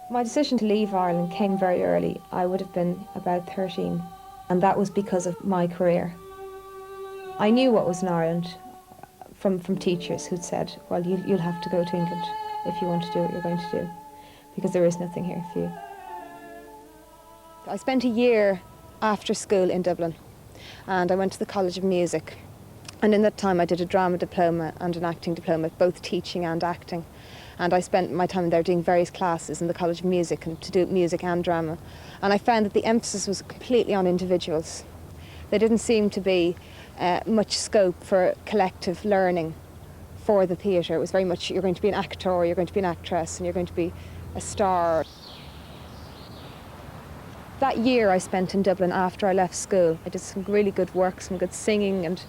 My decision to leave Ireland came very early. I would have been about 13, and that was because of my career. I knew what was in Ireland from teachers who'd said, well, you'll have to go to England if you want to do what you're going to do, because there is nothing here for you. I spent a year after school in Dublin, and I went to the College of Music. And in that time I did a drama diploma and an acting diploma, both teaching and acting. And I spent my time there doing various classes in the College of Music and to do music and drama. And I found that the emphasis was completely on individuals. There didn't seem to be much scope for collective learning for the theatre. It was very much, you're going to be an actor, or you're going to be an actress, and you're going to be a star. That year I spent in Dublin after I left school, I did some really good work, some good singing and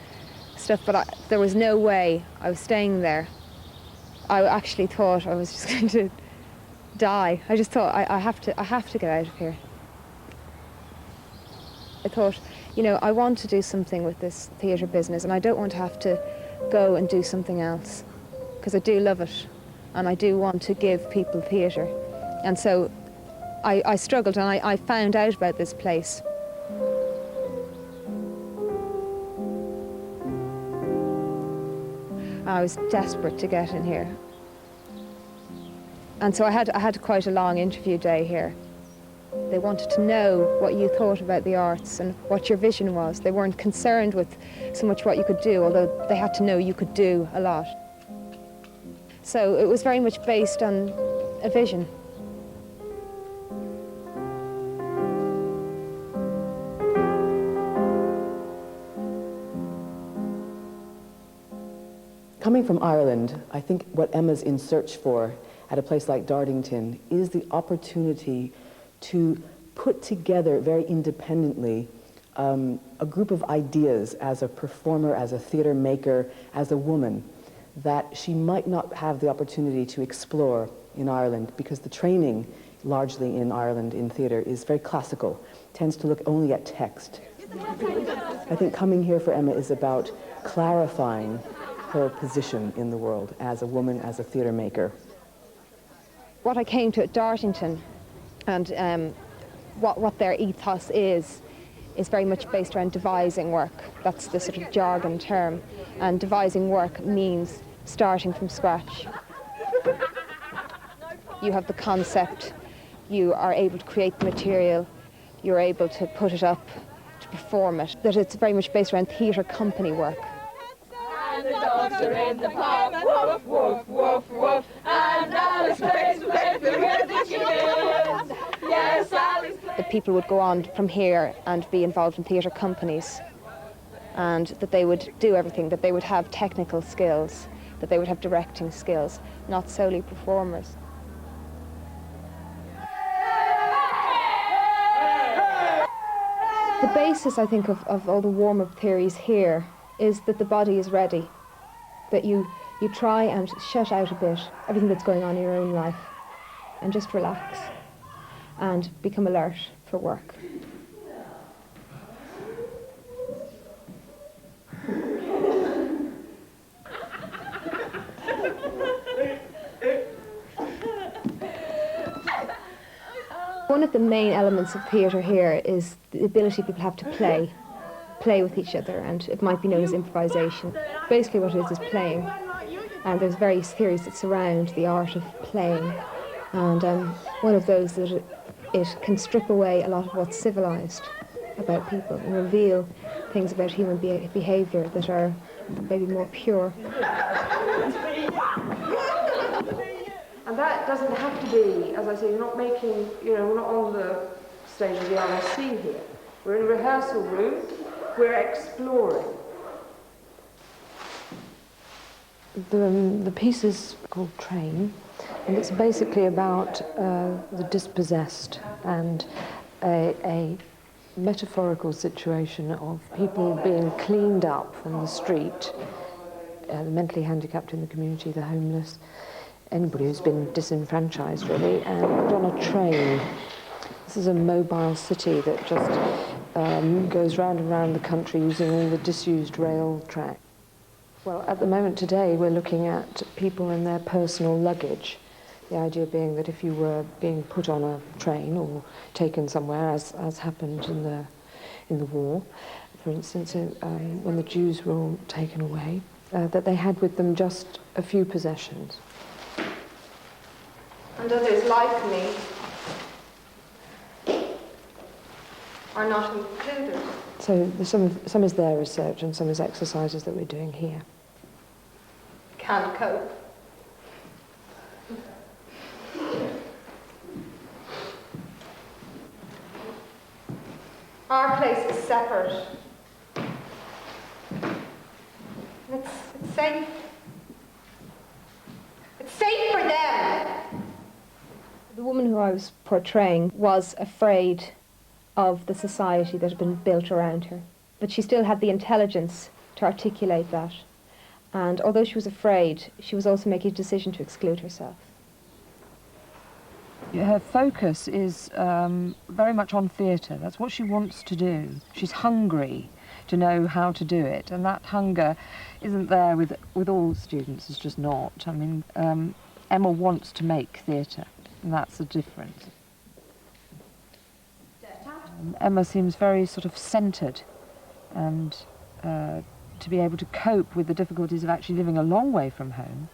stuff, but there was no way I was staying there. I actually thought I was just going to die. I just thought, I have to get out of here. I thought, you know, I want to do something with this theatre business, and I don't want to have to go and do something else, because I do love it, and I do want to give people theatre. And so I struggled, and I found out about this place. I was desperate to get in here. And so I had quite a long interview day here. They wanted to know what you thought about the arts and what your vision was. They weren't concerned with so much what you could do, although they had to know you could do a lot. So it was very much based on a vision. Coming from Ireland, I think what Emma's in search for at a place like Darlington is the opportunity to put together very independently a group of ideas as a performer, as a theatre maker, as a woman, that she might not have the opportunity to explore in Ireland, because the training largely in Ireland in theatre is very classical, tends to look only at text. I think coming here for Emma is about clarifying her position in the world as a woman, as a theatre maker. What I came to at Darlington, and what their ethos is very much based around devising work. That's the sort of jargon term. And devising work means starting from scratch. You have the concept, you are able to create the material, you're able to put it up, to perform it. That it's very much based around theatre company work. And the dogs are in the park, woof, woof, woof, woof, and Alice plays with the chickens. Yes, Alice plays. That people would go on from here and be involved in theatre companies, and that they would do everything, that they would have technical skills, that they would have directing skills, not solely performers. The basis, I think, of all the warm-up theories here is that the body is ready, that you try and shut out a bit everything that's going on in your own life and just relax and become alert for work. One of the main elements of theatre here is the ability people have to play with each other, and it might be known as improvisation. Basically what it is playing, and there's various theories that surround the art of playing, and one of those that it can strip away a lot of what's civilised about people and reveal things about human behaviour that are maybe more pure. And that doesn't have to be, as I say, you're not making, we're not on the stage of the RSC here. We're in a rehearsal room, we're exploring. The piece is called Train, and it's basically about the dispossessed and a metaphorical situation of people being cleaned up from the street, the mentally handicapped in the community, the homeless, anybody who's been disenfranchised really, and put on a train. This is a mobile city that just goes round and round the country using all the disused rail track. Well, at the moment today, we're looking at people and their personal luggage. The idea being that if you were being put on a train or taken somewhere, as happened in the war, for instance, when the Jews were all taken away, that they had with them just a few possessions. And others like me are not included. So some is their research and some is exercises that we're doing here. Can't cope. Our place is separate. It's safe. It's safe for them. The woman who I was portraying was afraid of the society that had been built around her, but she still had the intelligence to articulate that. And although she was afraid, she was also making a decision to exclude herself. Her focus is very much on theatre. That's what she wants to do. She's hungry to know how to do it, and that hunger isn't there with all students. It's just not. I mean, Emma wants to make theatre, and that's the difference. Emma seems very sort of centred, and to be able to cope with the difficulties of actually living a long way from home.